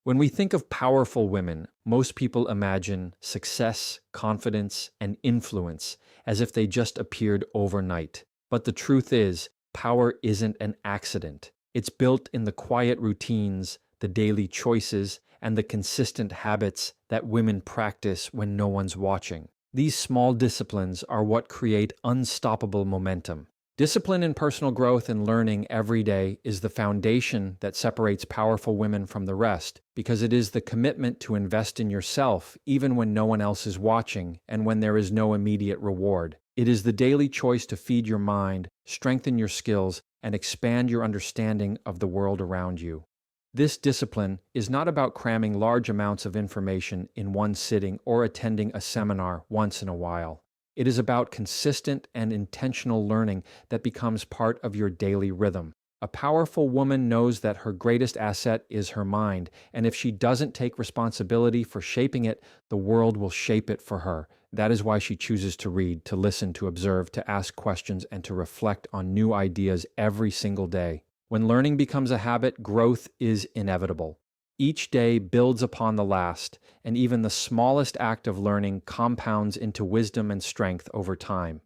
When we think of powerful women, most people imagine success, confidence, and influence as if they just appeared overnight. But the truth is, power isn't an accident. It's built in the quiet routines, the daily choices, and the consistent habits that women practice when no one's watching. These small disciplines are what create unstoppable momentum. Discipline in personal growth and learning every day is the foundation that separates powerful women from the rest, because it is the commitment to invest in yourself even when no one else is watching and when there is no immediate reward. It is the daily choice to feed your mind, strengthen your skills, and expand your understanding of the world around you. This discipline is not about cramming large amounts of information in one sitting or attending a seminar once in a while. It is about consistent and intentional learning that becomes part of your daily rhythm. A powerful woman knows that her greatest asset is her mind, and if she doesn't take responsibility for shaping it, the world will shape it for her. That is why she chooses to read, to listen, to observe, to ask questions, and to reflect on new ideas every single day. When learning becomes a habit, growth is inevitable. Each day builds upon the last, and even the smallest act of learning compounds into wisdom and strength over time.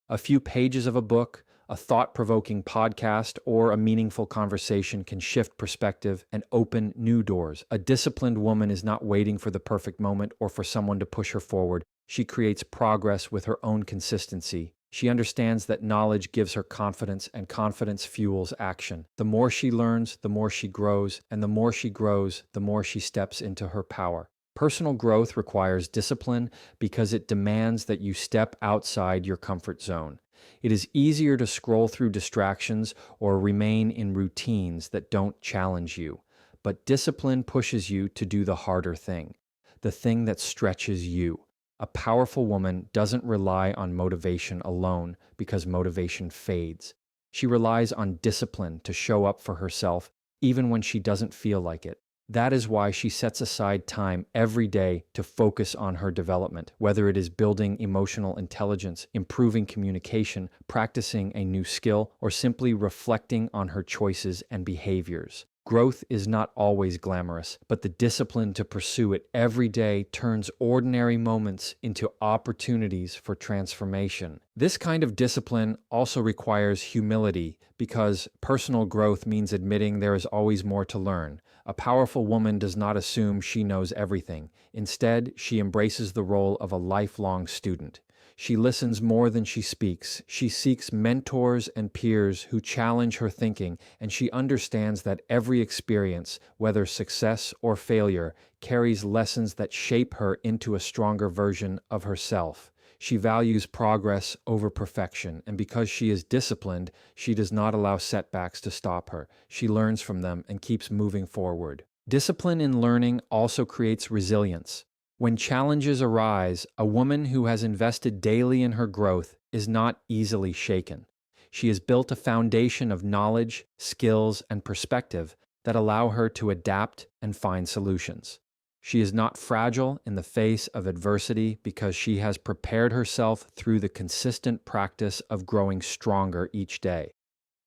A few pages of a book, a thought-provoking podcast, or a meaningful conversation can shift perspective and open new doors. A disciplined woman is not waiting for the perfect moment or for someone to push her forward. She creates progress with her own consistency. She understands that knowledge gives her confidence, and confidence fuels action. The more she learns, the more she grows, and the more she grows, the more she steps into her power. Personal growth requires discipline because it demands that you step outside your comfort zone. It is easier to scroll through distractions or remain in routines that don't challenge you. But discipline pushes you to do the harder thing, the thing that stretches you. A powerful woman doesn't rely on motivation alone because motivation fades. She relies on discipline to show up for herself even when she doesn't feel like it. That is why she sets aside time every day to focus on her development, whether it is building emotional intelligence, improving communication, practicing a new skill, or simply reflecting on her choices and behaviors. Growth is not always glamorous, but the discipline to pursue it every day turns ordinary moments into opportunities for transformation. This kind of discipline also requires humility because personal growth means admitting there is always more to learn. A powerful woman does not assume she knows everything. Instead, she embraces the role of a lifelong student. She listens more than she speaks. She seeks mentors and peers who challenge her thinking, and she understands that every experience, whether success or failure, carries lessons that shape her into a stronger version of herself. She values progress over perfection, and because she is disciplined, she does not allow setbacks to stop her. She learns from them and keeps moving forward. Discipline in learning also creates resilience. When challenges arise, a woman who has invested daily in her growth is not easily shaken. She has built a foundation of knowledge, skills, and perspective that allow her to adapt and find solutions. She is not fragile in the face of adversity because she has prepared herself through the consistent practice of growing stronger each day.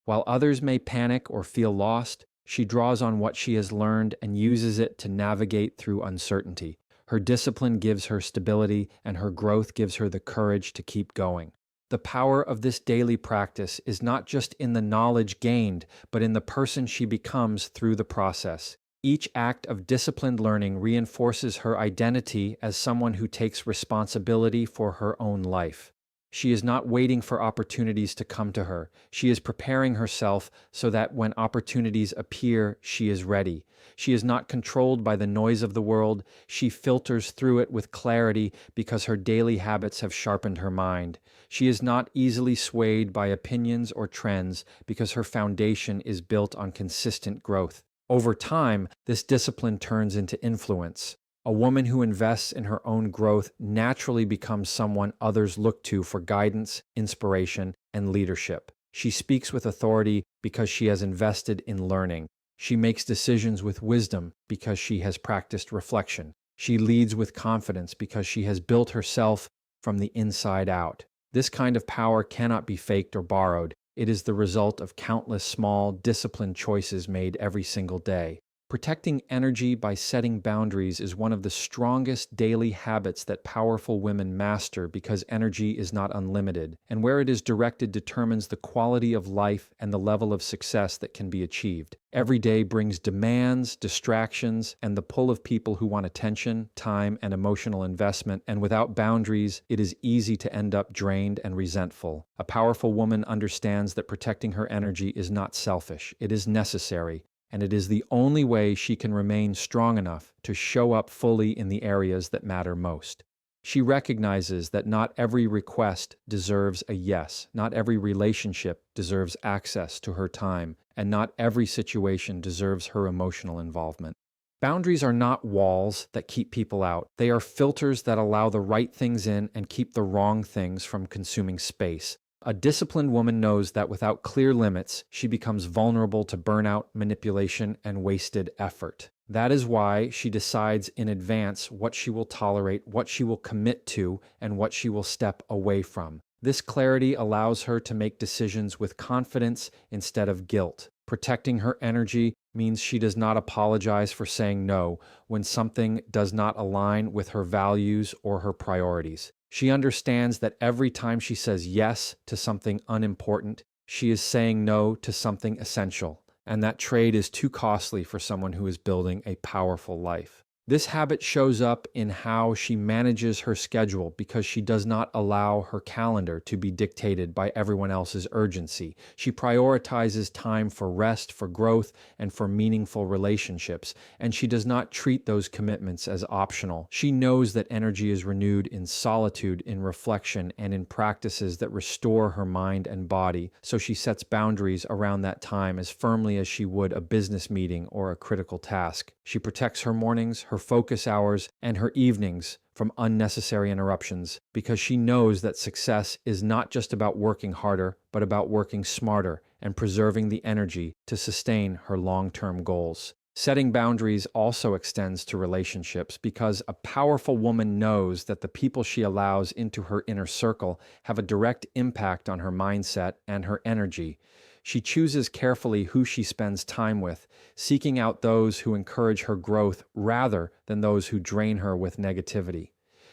While others may panic or feel lost, she draws on what she has learned and uses it to navigate through uncertainty. Her discipline gives her stability, and her growth gives her the courage to keep going. The power of this daily practice is not just in the knowledge gained, but in the person she becomes through the process. Each act of disciplined learning reinforces her identity as someone who takes responsibility for her own life. She is not waiting for opportunities to come to her. She is preparing herself so that when opportunities appear, she is ready. She is not controlled by the noise of the world. She filters through it with clarity because her daily habits have sharpened her mind. She is not easily swayed by opinions or trends because her foundation is built on consistent growth. Over time, this discipline turns into influence. A woman who invests in her own growth naturally becomes someone others look to for guidance, inspiration, and leadership. She speaks with authority because she has invested in learning. She makes decisions with wisdom because she has practiced reflection. She leads with confidence because she has built herself from the inside out. This kind of power cannot be faked or borrowed. It is the result of countless small, disciplined choices made every single day. Protecting energy by setting boundaries is one of the strongest daily habits that powerful women master because energy is not unlimited, and where it is directed determines the quality of life and the level of success that can be achieved. Every day brings demands, distractions, and the pull of people who want attention, time, and emotional investment, and without boundaries, it is easy to end up drained and resentful. A powerful woman understands that protecting her energy is not selfish, it is necessary, and it is the only way she can remain strong enough to show up fully in the areas that matter most. She recognizes that not every request deserves a yes, not every relationship deserves access to her time, and not every situation deserves her emotional involvement. Boundaries are not walls that keep people out. They are filters that allow the right things in and keep the wrong things from consuming space. A disciplined woman knows that without clear limits, she becomes vulnerable to burnout, manipulation, and wasted effort. That is why she decides in advance what she will tolerate, what she will commit to, and what she will step away from. This clarity allows her to make decisions with confidence instead of guilt. Protecting her energy means she does not apologize for saying no when something does not align with her values or her priorities. She understands that every time she says yes to something unimportant, she is saying no to something essential, and that trade is too costly for someone who is building a powerful life. This habit shows up in how she manages her schedule because she does not allow her calendar to be dictated by everyone else's urgency. She prioritizes time for rest, for growth, and for meaningful relationships, and she does not treat those commitments as optional. She knows that energy is renewed in solitude, in reflection, and in practices that restore her mind and body, so she sets boundaries around that time as firmly as she would a business meeting or a critical task. She protects her mornings, her focus hours, and her evenings from unnecessary interruptions because she knows that success is not just about working harder, but about working smarter and preserving the energy to sustain her long-term goals. Setting boundaries also extends to relationships because a powerful woman knows that the people she allows into her inner circle have a direct impact on her mindset and her energy. She chooses carefully who she spends time with, seeking out those who encourage her growth rather than those who drain her with negativity.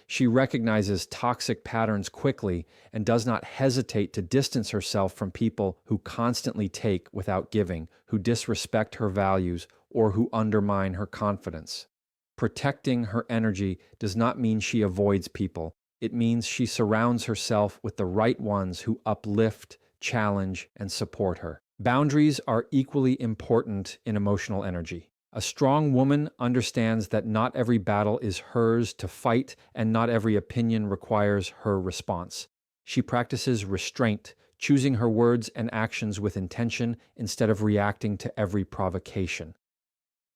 She recognizes toxic patterns quickly and does not hesitate to distance herself from people who constantly take without giving, who disrespect her values, or who undermine her confidence. Protecting her energy does not mean she avoids people. It means she surrounds herself with the right ones who uplift, challenge, and support her. Boundaries are equally important in emotional energy. A strong woman understands that not every battle is hers to fight, and not every opinion requires her response. She practices restraint, choosing her words and actions with intention instead of reacting to every provocation.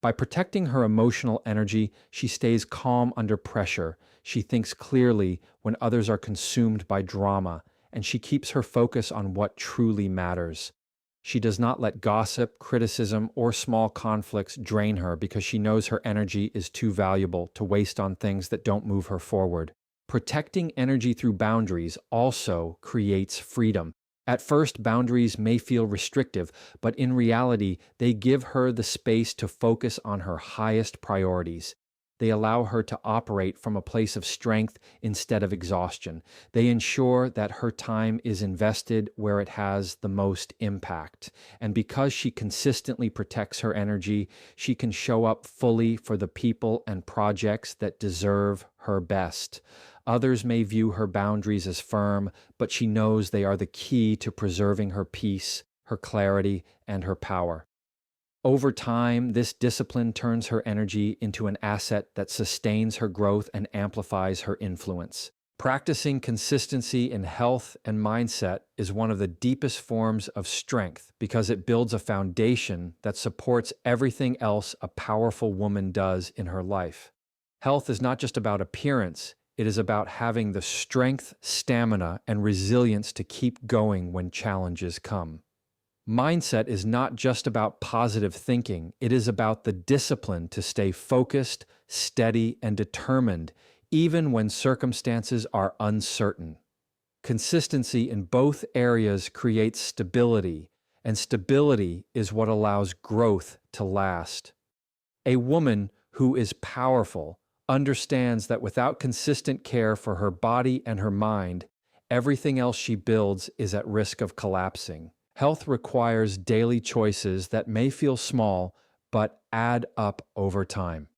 By protecting her emotional energy, she stays calm under pressure. She thinks clearly when others are consumed by drama, and she keeps her focus on what truly matters. She does not let gossip, criticism, or small conflicts drain her because she knows her energy is too valuable to waste on things that don't move her forward. Protecting energy through boundaries also creates freedom. At first, boundaries may feel restrictive, but in reality, they give her the space to focus on her highest priorities. They allow her to operate from a place of strength instead of exhaustion. They ensure that her time is invested where it has the most impact. And because she consistently protects her energy, she can show up fully for the people and projects that deserve her best. Others may view her boundaries as firm, but she knows they are the key to preserving her peace, her clarity, and her power. Over time, this discipline turns her energy into an asset that sustains her growth and amplifies her influence. Practicing consistency in health and mindset is one of the deepest forms of strength because it builds a foundation that supports everything else a powerful woman does in her life. Health is not just about appearance, it is about having the strength, stamina, and resilience to keep going when challenges come. Mindset is not just about positive thinking, it is about the discipline to stay focused, steady, and determined, even when circumstances are uncertain. Consistency in both areas creates stability, and stability is what allows growth to last. A woman who is powerful understands that without consistent care for her body and her mind, everything else she builds is at risk of collapsing. Health requires daily choices that may feel small, but add up over time.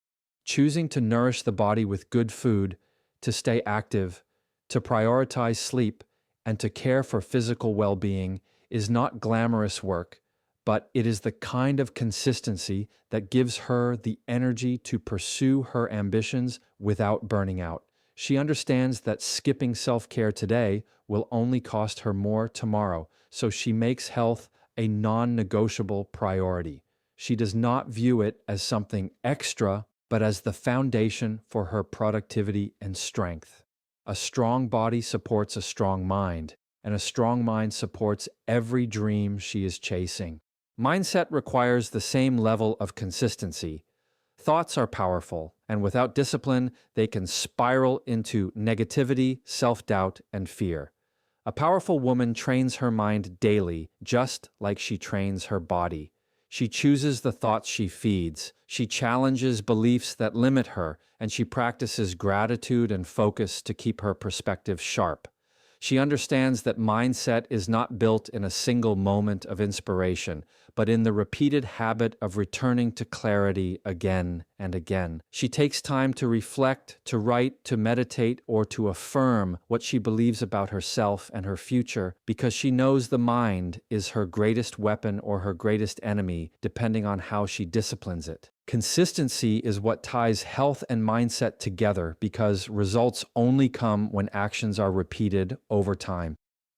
Choosing to nourish the body with good food, to stay active, to prioritize sleep, and to care for physical well-being is not glamorous work, but it is the kind of consistency that gives her the energy to pursue her ambitions without burning out. She understands that skipping self-care today will only cost her more tomorrow, so she makes health a non-negotiable priority. She does not view it as something extra, but as the foundation for her productivity and strength. A strong body supports a strong mind, and a strong mind supports every dream she is chasing. Mindset requires the same level of consistency. Thoughts are powerful, and without discipline, they can spiral into negativity, self-doubt, and fear. A powerful woman trains her mind daily, just like she trains her body. She chooses the thoughts she feeds. She challenges beliefs that limit her, and she practices gratitude and focus to keep her perspective sharp. She understands that mindset is not built in a single moment of inspiration, but in the repeated habit of returning to clarity again and again. She takes time to reflect, to write, to meditate, or to affirm what she believes about herself and her future, because she knows the mind is her greatest weapon or her greatest enemy, depending on how she disciplines it. Consistency is what ties health and mindset together because results only come when actions are repeated over time.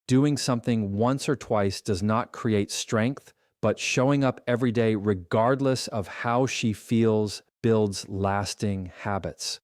Doing something once or twice does not create strength, but showing up every day regardless of how she feels builds lasting habits.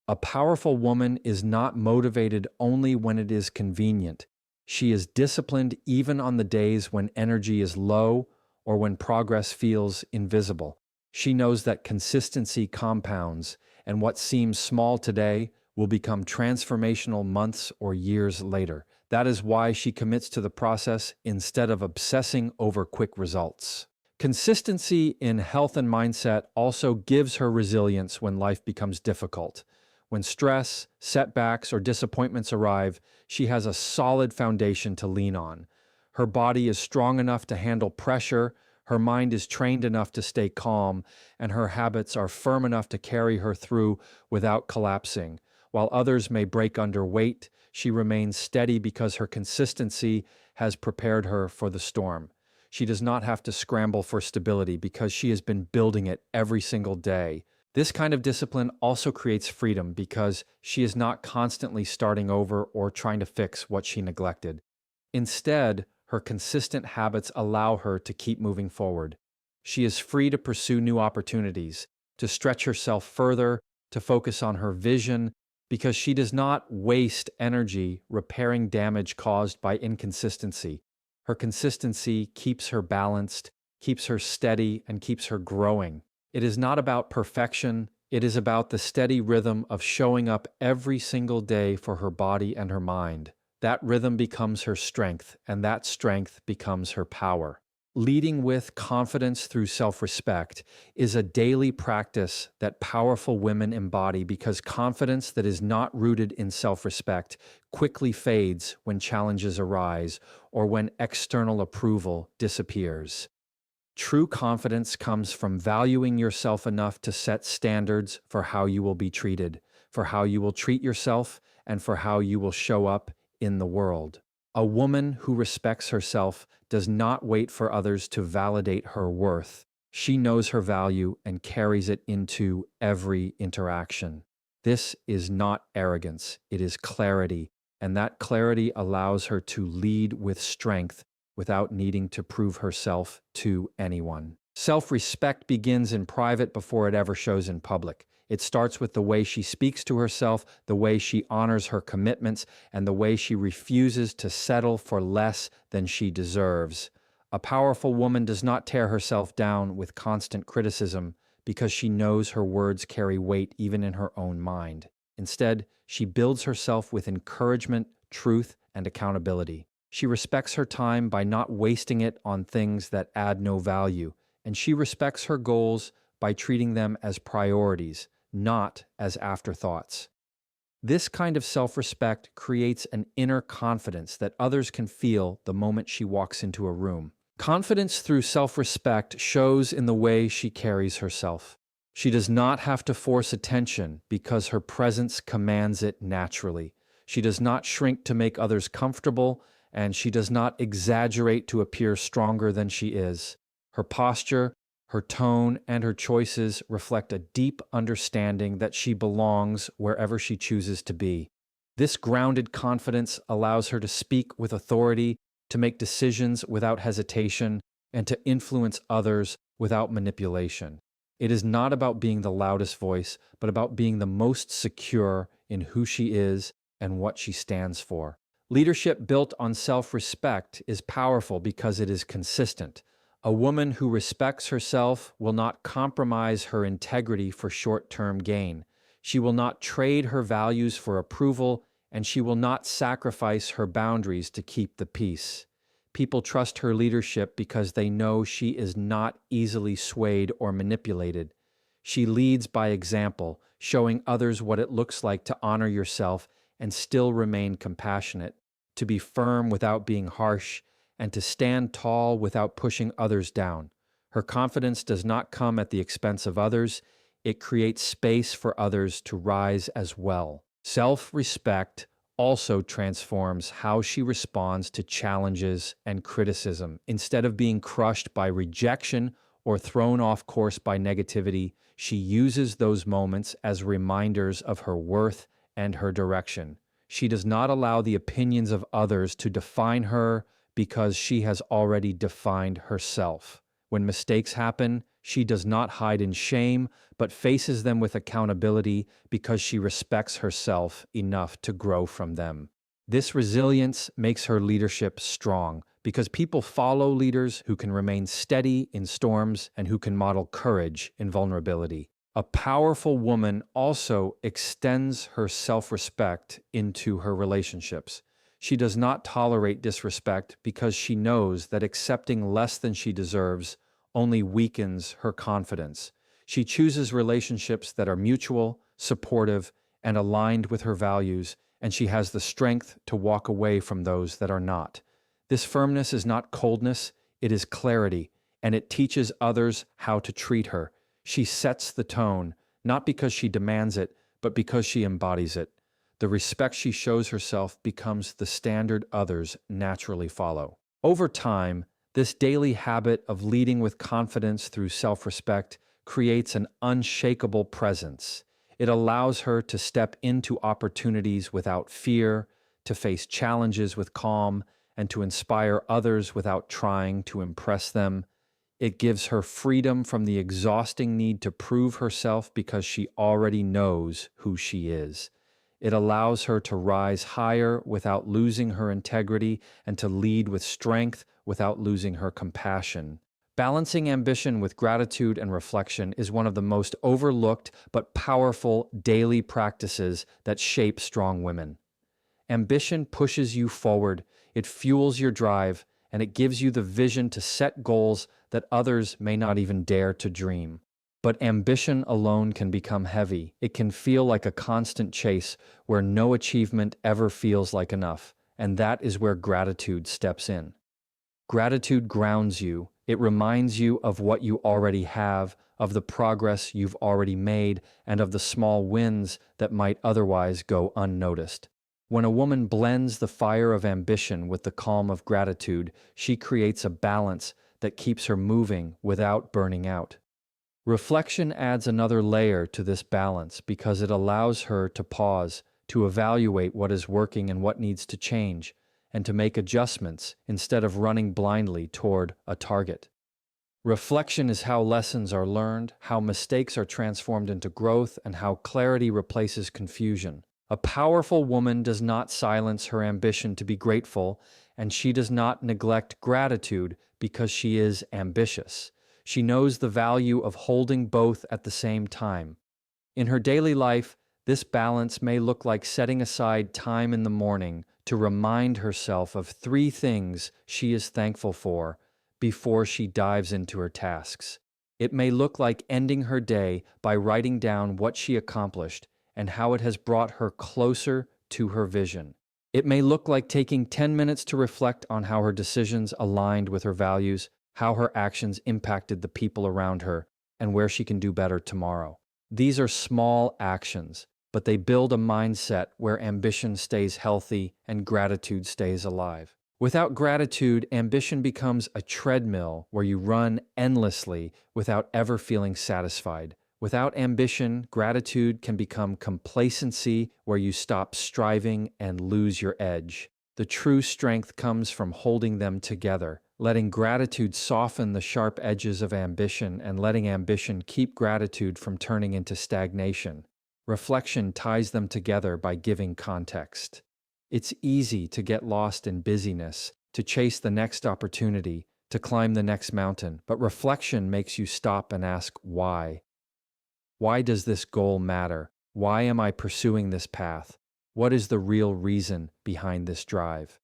A powerful woman is not motivated only when it is convenient. She is disciplined even on the days when energy is low or when progress feels invisible. She knows that consistency compounds, and what seems small today will become transformational months or years later. That is why she commits to the process instead of obsessing over quick results. Consistency in health and mindset also gives her resilience when life becomes difficult. When stress, setbacks, or disappointments arrive, she has a solid foundation to lean on. Her body is strong enough to handle pressure, her mind is trained enough to stay calm, and her habits are firm enough to carry her through without collapsing. While others may break under weight, she remains steady because her consistency has prepared her for the storm. She does not have to scramble for stability because she has been building it every single day. This kind of discipline also creates freedom because she is not constantly starting over or trying to fix what she neglected. Instead, her consistent habits allow her to keep moving forward. She is free to pursue new opportunities, to stretch herself further, to focus on her vision, because she does not waste energy repairing damage caused by inconsistency. Her consistency keeps her balanced, keeps her steady, and keeps her growing. It is not about perfection, it is about the steady rhythm of showing up every single day for her body and her mind. That rhythm becomes her strength, and that strength becomes her power. Leading with confidence through self-respect is a daily practice that powerful women embody because confidence that is not rooted in self-respect quickly fades when challenges arise or when external approval disappears. True confidence comes from valuing yourself enough to set standards for how you will be treated, for how you will treat yourself, and for how you will show up in the world. A woman who respects herself does not wait for others to validate her worth. She knows her value and carries it into every interaction. This is not arrogance, it is clarity, and that clarity allows her to lead with strength without needing to prove herself to anyone. Self-respect begins in private before it ever shows in public. It starts with the way she speaks to herself, the way she honors her commitments, and the way she refuses to settle for less than she deserves. A powerful woman does not tear herself down with constant criticism because she knows her words carry weight even in her own mind. Instead, she builds herself with encouragement, truth, and accountability. She respects her time by not wasting it on things that add no value, and she respects her goals by treating them as priorities, not as afterthoughts. This kind of self-respect creates an inner confidence that others can feel the moment she walks into a room. Confidence through self-respect shows in the way she carries herself. She does not have to force attention because her presence commands it naturally. She does not shrink to make others comfortable, and she does not exaggerate to appear stronger than she is. Her posture, her tone, and her choices reflect a deep understanding that she belongs wherever she chooses to be. This grounded confidence allows her to speak with authority, to make decisions without hesitation, and to influence others without manipulation. It is not about being the loudest voice, but about being the most secure in who she is and what she stands for. Leadership built on self-respect is powerful because it is consistent. A woman who respects herself will not compromise her integrity for short-term gain. She will not trade her values for approval, and she will not sacrifice her boundaries to keep the peace. People trust her leadership because they know she is not easily swayed or manipulated. She leads by example, showing others what it looks like to honor yourself and still remain compassionate, to be firm without being harsh, and to stand tall without pushing others down. Her confidence does not come at the expense of others. It creates space for others to rise as well. Self-respect also transforms how she responds to challenges and criticism. Instead of being crushed by rejection or thrown off course by negativity, she uses those moments as reminders of her worth and her direction. She does not allow the opinions of others to define her because she has already defined herself. When mistakes happen, she does not hide in shame, but faces them with accountability because she respects herself enough to grow from them. This resilience makes her leadership strong because people follow leaders who can remain steady in storms and who can model courage in vulnerability. A powerful woman also extends her self-respect into her relationships. She does not tolerate disrespect because she knows that accepting less than she deserves only weakens her confidence. She chooses relationships that are mutual, supportive, and aligned with her values, and she has the strength to walk away from those that are not. This firmness is not coldness, it is clarity, and it teaches others how to treat her. She sets the tone, not because she demands it, but because she embodies it. The respect she shows herself becomes the standard others naturally follow. Over time, this daily habit of leading with confidence through self-respect creates an unshakable presence. It allows her to step into opportunities without fear, to face challenges with calm, and to inspire others without trying to impress them. It gives her freedom from the exhausting need to prove herself because she already knows who she is. It allows her to rise higher without losing her integrity and to lead with strength without losing her compassion. Balancing ambition with gratitude and reflection is one of the most overlooked but powerful daily practices that shape strong women. Ambition pushes you forward, it fuels your drive, and it gives you the vision to set goals that others may not even dare to dream. But ambition alone can become heavy. It can feel like a constant chase where no achievement ever feels like enough, and that is where gratitude steps in. Gratitude grounds you. It reminds you of what you already have, of the progress you've already made, and of the small wins that might otherwise go unnoticed. When a woman blends the fire of ambition with the calm of gratitude, she creates a balance that keeps her moving without burning out. Reflection adds another layer to this balance because it allows her to pause, to evaluate what is working and what needs to change, and to make adjustments instead of running blindly toward a target. Reflection is how lessons are learned, how mistakes are transformed into growth, and how clarity replaces confusion. A powerful woman does not silence her ambition to be grateful, and she does not neglect gratitude because she is ambitious. She knows the value of holding both at the same time. In her daily life, this balance may look like setting aside time in the morning to remind herself of 3 things she is thankful for before she dives into her tasks. It may look like ending her day by writing down what she accomplished and how it has brought her closer to her vision. It may look like taking 10 minutes to reflect on how her decisions aligned with her values, how her actions impacted the people around her, and where she can do better tomorrow. These are small actions, but they build a mindset where ambition stays healthy and gratitude stays alive. Without gratitude, ambition becomes a treadmill where you run endlessly without ever feeling satisfied. Without ambition, gratitude can become complacency where you stop striving and lose your edge. The true strength comes from holding them together, letting gratitude soften the sharp edges of ambition and letting ambition keep gratitude from turning into stagnation. Reflection ties them together by giving context. It's easy to get lost in busyness, to chase the next opportunity, to climb the next mountain, but reflection makes you stop and ask why. Why does this goal matter? Why am I pursuing this path? What is the real reason behind this drive?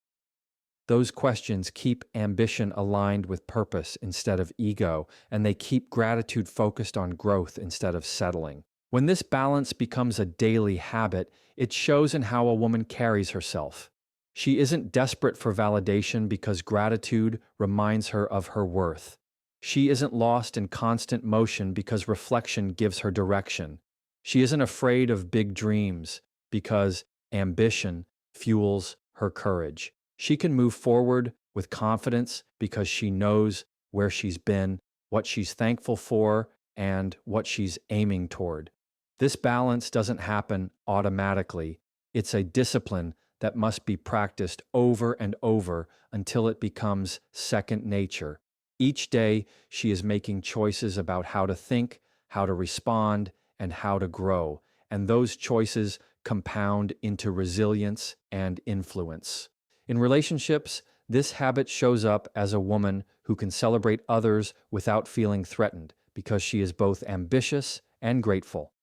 Those questions keep ambition aligned with purpose instead of ego, and they keep gratitude focused on growth instead of settling. When this balance becomes a daily habit, it shows in how a woman carries herself. She isn't desperate for validation because gratitude reminds her of her worth. She isn't lost in constant motion because reflection gives her direction. She isn't afraid of big dreams because ambition fuels her courage. She can move forward with confidence because she knows where she's been, what she's thankful for, and what she's aiming toward. This balance doesn't happen automatically. It's a discipline that must be practiced over and over until it becomes second nature. Each day, she is making choices about how to think, how to respond, and how to grow. And those choices compound into resilience and influence. In relationships, this habit shows up as a woman who can celebrate others without feeling threatened because she is both ambitious and grateful.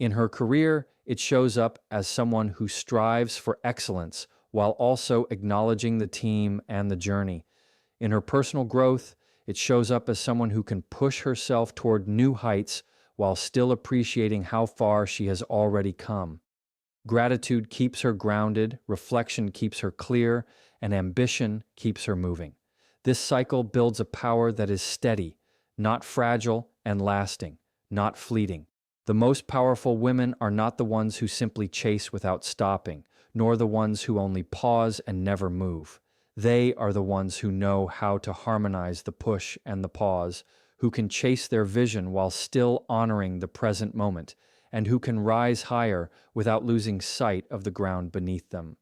In her career, it shows up as someone who strives for excellence while also acknowledging the team and the journey. In her personal growth, it shows up as someone who can push herself toward new heights while still appreciating how far she has already come. Gratitude keeps her grounded, reflection keeps her clear, and ambition keeps her moving. This cycle builds a power that is steady, not fragile, and lasting, not fleeting. The most powerful women are not the ones who simply chase without stopping, nor the ones who only pause and never move. They are the ones who know how to harmonize the push and the pause, who can chase their vision while still honoring the present moment, and who can rise higher without losing sight of the ground beneath them.